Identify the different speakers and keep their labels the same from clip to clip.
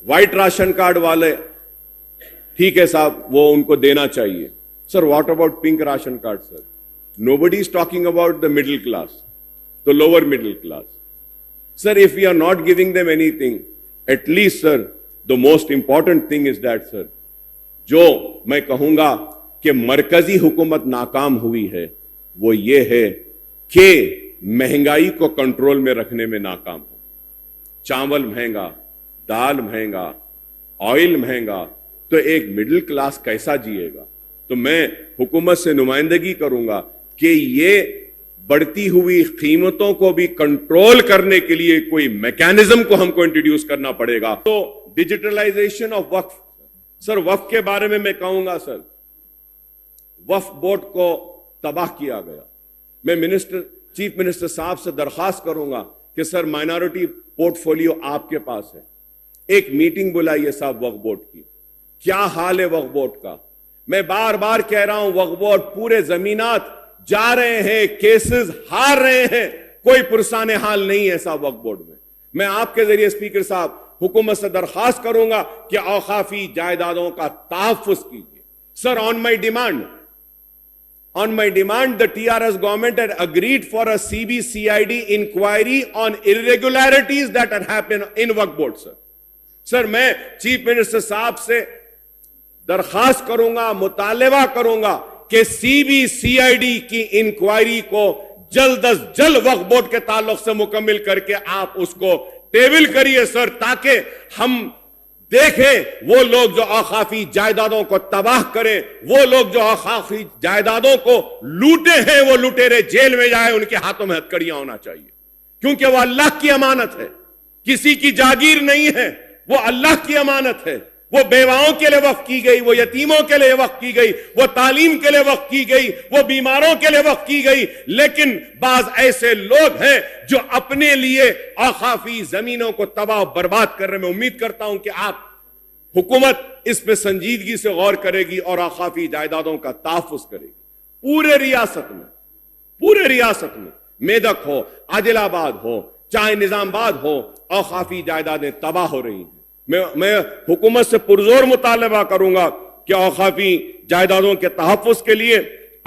Speaker 1: White ration card वाले ठीक है साहब, वो उनको देना चाहिए. Sir, what about pink ration card sir? Nobody is talking about the middle class, the lower middle class. Sir, if we are not giving them anything, at least sir, the most important thing is that sir, जो मैं कहूंगा कि मरकजी हुकूमत नाकाम हुई है वो ये है कि महंगाई को कंट्रोल में रखने में नाकाम हो. चावल महंगा, दाल महंगा, ऑयल महंगा, तो एक मिडिल क्लास कैसा जिएगा? तो मैं हुकूमत से नुमाइंदगी करूंगा कि ये बढ़ती हुई कीमतों को भी कंट्रोल करने के लिए कोई मैकेनिज्म को हमको इंट्रोड्यूस करना पड़ेगा. तो डिजिटलाइजेशन ऑफ वक्फ, सर वक्फ के बारे में मैं कहूंगा सर, वक्फ बोर्ड को तबाह किया गया. मैं चीफ मिनिस्टर साहब से दरखास्त करूंगा कि सर माइनॉरिटी पोर्टफोलियो आपके पास है, एक मीटिंग बुलाइए साहब वक्फ बोर्ड की. क्या हाल है वक्फ बोर्ड का? मैं बार बार कह रहा हूं वक्फ बोर्ड पूरे जमीनात जा रहे हैं, केसेस हार रहे हैं, कोई पुरसाने हाल नहीं है साहब वक्फ बोर्ड में. मैं आपके जरिए स्पीकर साहब हुकूमत से दरखास्त करूंगा कि औकाफी जायदादों का तहफ्फुज कीजिए. Sir, on my demand the TRS government had agreed for a CBCID inquiry on irregularities that had happened in Waqf board. Sir मैं चीफ मिनिस्टर साहब से दरखास्त करूंगा, मुतालबा करूंगा कि CBCID की इंक्वायरी को जल्द अज जल्द वक्फ बोर्ड के ताल्लुक से मुकम्मिल करके आप उसको टेबल करिए सर, ताकि हम देखें वो लोग जो औकाफी जायदादों को तबाह करें, वो लोग जो औकाफी जायदादों को लूटे हैं, वो लुटेरे जेल में जाए, उनके हाथों में हथकड़ियां होना चाहिए. क्योंकि वो अल्लाह की अमानत है, किसी की जागीर नहीं है, वो अल्लाह की अमानत है. वो बेवाओं के लिए वक्फ की गई, वो यतीमों के लिए वक्फ की गई, वो तालीम के लिए वक्फ की गई, वो बीमारों के लिए वक्फ की गई. लेकिन बाज ऐसे लोग हैं जो अपने लिए औकाफी जमीनों को तबाह बर्बाद कर रहे हैं. मैं उम्मीद करता हूं कि आप हुकूमत इस पे संजीदगी से गौर करेगी और औकाफी जायदादों का तहफ्फुज करेगी. पूरे रियासत में मेदक हो, आदिलाबाद हो, चाहे निजामाबाद हो, औकाफी जायदादें तबाह हो रही हैं. मैं हुकूमत से पुरजोर मुतालबा करूंगा कि औकाफी जायदादों के तहफ्फुज के लिए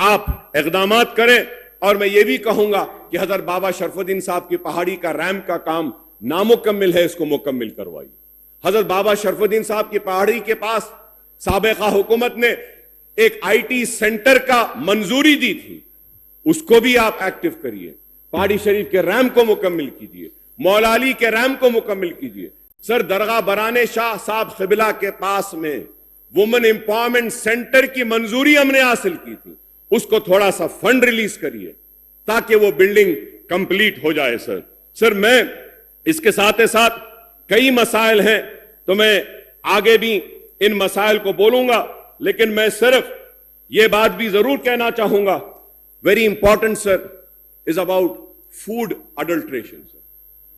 Speaker 1: आप इक़दामात करें. और मैं ये भी कहूंगा कि हजरत बाबा शरफुद्दीन साहब की पहाड़ी का रैम्प का काम नामुकम्मिल है, इसको मुकम्मिल करवाइए. हजरत बाबा शरफुद्दीन साहब की पहाड़ी के पास साबिक़ा हुकूमत ने एक IT सेंटर का मंजूरी दी थी, उसको भी आप एक्टिव करिए. पहाड़ी शरीफ के रैम्प को मुकम्मिल कीजिए, मौला अली के रैम्प को मुकम्मिल कीजिए. सर, दरगाह बराने शाह साहब क़िबला के पास में वुमेन एम्पावरमेंट सेंटर की मंजूरी हमने हासिल की थी, उसको थोड़ा सा फंड रिलीज करिए ताकि वो बिल्डिंग कंप्लीट हो जाए. सर मैं इसके साथ साथ कई मसाइल हैं, तो मैं आगे भी इन मसाइल को बोलूंगा, लेकिन मैं सिर्फ ये बात भी जरूर कहना चाहूंगा, very important sir, is about food adulteration.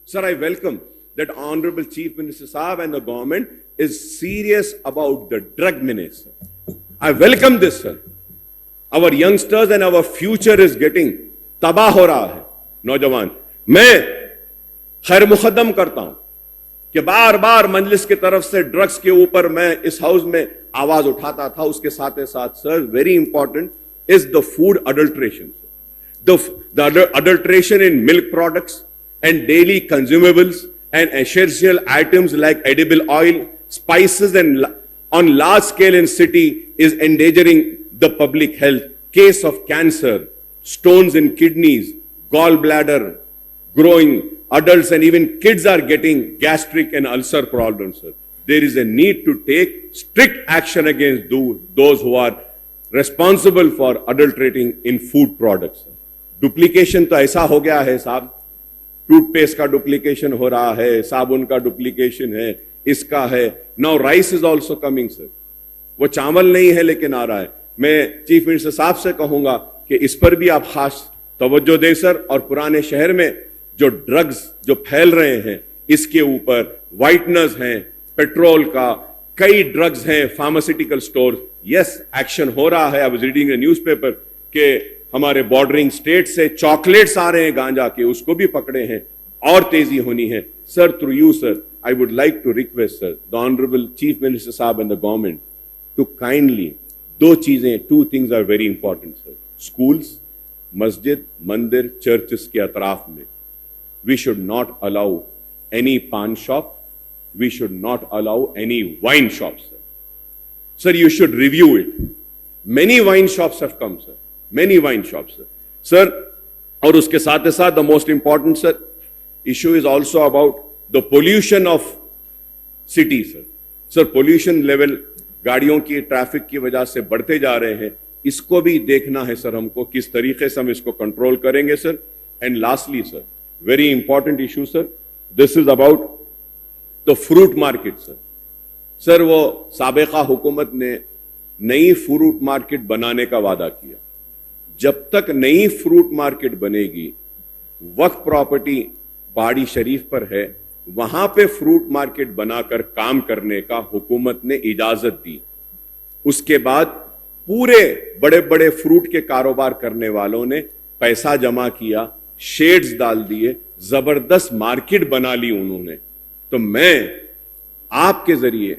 Speaker 1: Sir, I welcome that Honorable Chief Minister Saab and the government is serious about the drug menace. I welcome this, sir. Our youngsters and our future is getting तबाह हो रहा है. नौजवान, मैं खैर मुकद्दम करता हूं कि बार बार मजलिस की तरफ से ड्रग्स के ऊपर मैं इस हाउस में आवाज उठाता था. उसके साथ साथ sir, very important is the food adulteration. The adulteration in milk products and daily consumables and essential items like edible oil, spices, and on large scale in city is endangering the public health. Case of cancer, stones in kidneys, gallbladder, growing adults and even kids are getting gastric and ulcer problems. Sir. There is a need to take strict action against those who are responsible for adulterating in food products. Duplication तो ऐसा हो गया है साहब, toothpaste का duplication हो रहा है, साबुन का डुप्लीकेशन है, इसका है. Now rice is also coming sir. वो चावल नहीं है लेकिन आ रहा है. मैं चीफ मिनिस्टर साहब से कहूंगा कि इस पर भी आप खास तवज्जो दें सर. और पुराने शहर में जो ड्रग्स जो फैल रहे हैं, इसके ऊपर वाइटनर्स हैं, पेट्रोल का, कई ड्रग्स हैं, फार्मास्यूटिकल स्टोर. यस, एक्शन हो रहा है. I was reading A newspaper के हमारे बॉर्डरिंग स्टेट से चॉकलेट्स आ रहे हैं गांजा के, उसको भी पकड़े हैं. और तेजी होनी है sir. Through you sir, I would like to request, sir, the Honorable Chief Minister Saab and the government to kindly, two things are very important, sir. Schools, masjid, mandir, churches ke atraf mein, we should not allow any pan shop, we should not allow any wine shops, sir. Sir, you should review it. Many wine shops have come, sir. Many wine shops, sir. Sir, aur uske saath saath, the most important, sir, issue is also about the pollution of cities, sir. Sir, pollution level गाड़ियों की traffic की वजह से बढ़ते जा रहे हैं, इसको भी देखना है सर हमको, किस तरीके से हम इसको कंट्रोल करेंगे sir. And lastly sir, very important issue sir, this is about the fruit market sir. Sir, वो साबिका हुकूमत ने नई फ्रूट मार्केट बनाने का वादा किया. जब तक नई फ्रूट मार्केट बनेगी, वक्फ प्रॉपर्टी पहाड़ी शरीफ पर है, वहां पे फ्रूट मार्केट बनाकर काम करने का हुकूमत ने इजाजत दी. उसके बाद पूरे बड़े बड़े फ्रूट के कारोबार करने वालों ने पैसा जमा किया, शेड्स डाल दिए, जबरदस्त मार्केट बना ली उन्होंने. तो मैं आपके जरिए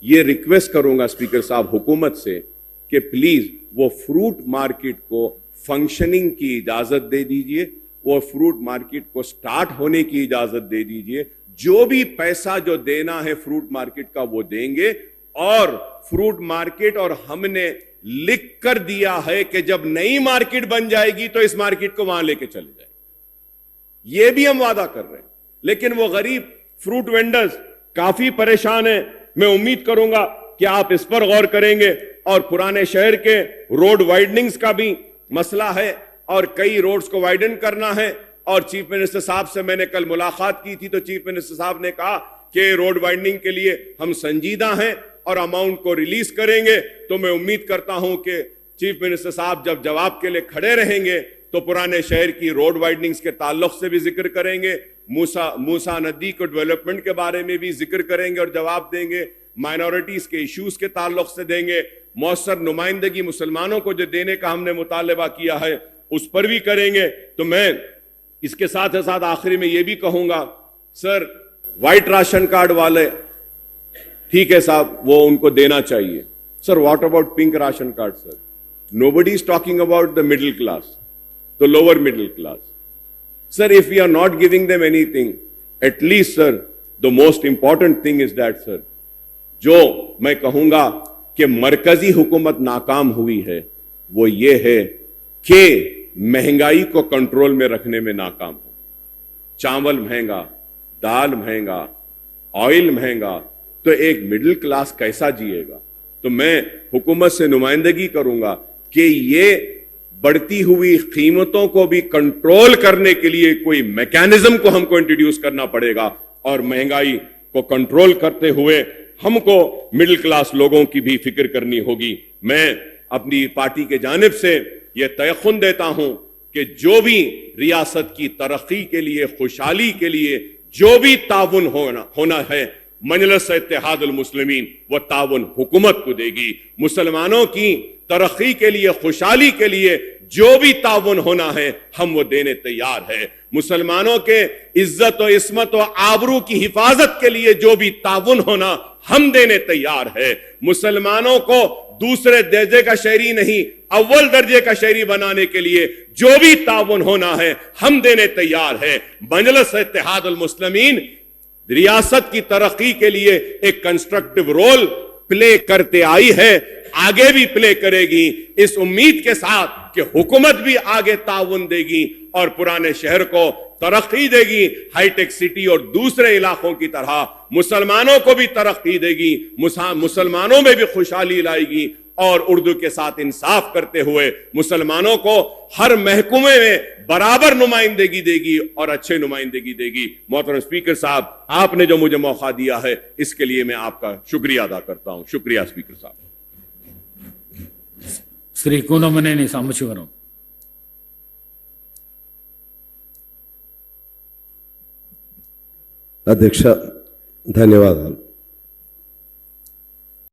Speaker 1: ये रिक्वेस्ट करूंगा स्पीकर साहब हुकूमत से कि प्लीज वो फ्रूट मार्केट को फंक्शनिंग की इजाजत दे दीजिए, वो फ्रूट मार्केट को स्टार्ट होने की इजाजत दे दीजिए. जो भी पैसा जो देना है फ्रूट मार्केट का वो देंगे, और फ्रूट मार्केट, और हमने लिख कर दिया है कि जब नई मार्केट बन जाएगी तो इस मार्केट को वहां लेके चले जाएंगे. ये भी हम वादा कर रहे हैं. लेकिन वो गरीब फ्रूट वेंडर्स काफी परेशान हैं. मैं उम्मीद करूंगा कि आप इस पर गौर करेंगे. और पुराने शहर के रोड वाइडनिंग्स का भी मसला है, और कई रोड्स को वाइडन करना है. और चीफ मिनिस्टर साहब से मैंने कल मुलाकात की थी, तो चीफ मिनिस्टर साहब ने कहा कि रोड वाइडनिंग के लिए हम संजीदा हैं और अमाउंट को रिलीज करेंगे. तो मैं उम्मीद करता हूं कि चीफ मिनिस्टर साहब जब जवाब के लिए खड़े रहेंगे तो पुराने शहर की रोड वाइडनिंग्स के ताल्लुक से भी जिक्र करेंगे, मूसा नदी को डेवलपमेंट के बारे में भी जिक्र करेंगे और जवाब देंगे, माइनॉरिटीज के इश्यूज के ताल्लुक से देंगे, मौसर नुमाइंदगी मुसलमानों को जो देने का हमने मुतालबा किया है उस पर भी करेंगे. तो मैं इसके साथ साथ आखिरी में यह भी कहूंगा, सर, व्हाइट राशन कार्ड वाले ठीक है साहब, वो उनको देना चाहिए. Sir, what about pink ration card sir? Nobody is talking about the middle class, the lower middle class. Sir, if we are not giving them anything, at least sir, the most important thing is that sir, जो मैं कहूंगा कि मरकजी हुकूमत नाकाम हुई है वो ये है कि महंगाई को कंट्रोल में रखने में नाकाम हो. चावल महंगा, दाल महंगा, ऑयल महंगा, तो एक मिडिल क्लास कैसा जिएगा? तो मैं हुकूमत से नुमाइंदगी करूंगा कि ये बढ़ती हुई कीमतों को भी कंट्रोल करने के लिए कोई मैकेनिज्म को हमको इंट्रोड्यूस करना पड़ेगा, और महंगाई को कंट्रोल करते हुए हमको मिडिल क्लास लोगों की भी फिक्र करनी होगी. मैं अपनी पार्टी के जानिब से यह तयखुन देता हूं कि जो भी रियासत की तरक्की के लिए, खुशहाली के लिए जो भी ताउन होना है, मजलिस इत्तेहादुल मुस्लिमीन वो ताउन हुकूमत को देगी. मुसलमानों की तरक्की के लिए, खुशहाली के लिए जो भी ताउन होना है हम वो देने तैयार है. मुसलमानों के इज्जत और इस्मत और आबरू की हिफाजत के लिए जो भी ताउन होना हम देने तैयार है. मुसलमानों को दूसरे दर्जे का शहरी नहीं, अव्वल दर्जे का शहरी बनाने के लिए जो भी ताउन होना है हम देने तैयार है. मजलिस इत्तेहादुल मुस्लिमीन रियासत की तरक्की के लिए एक कंस्ट्रक्टिव रोल प्ले करते आई है, आगे भी प्ले करेगी, इस उम्मीद के साथ कि हुकूमत भी आगे ताउन देगी और पुराने शहर को तरक्की देगी, हाईटेक सिटी और दूसरे इलाकों की तरह मुसलमानों को भी तरक्की देगी, मुसलमानों में भी खुशहाली लाएगी, और उर्दू के साथ इंसाफ करते हुए मुसलमानों को हर महकमे में बराबर नुमाइंदगी देगी और अच्छे नुमाइंदगी देगी. मोहतरम स्पीकर साहब, आपने जो मुझे मौका दिया है इसके लिए मैं आपका शुक्रिया अदा करता हूं. शुक्रिया स्पीकर साहब.
Speaker 2: श्री ಕೂನಮನೇನಿ ಸಾಂಬಶಿವರಾವ್.
Speaker 3: అధ్యక్ష, ధన్యవాదాలు.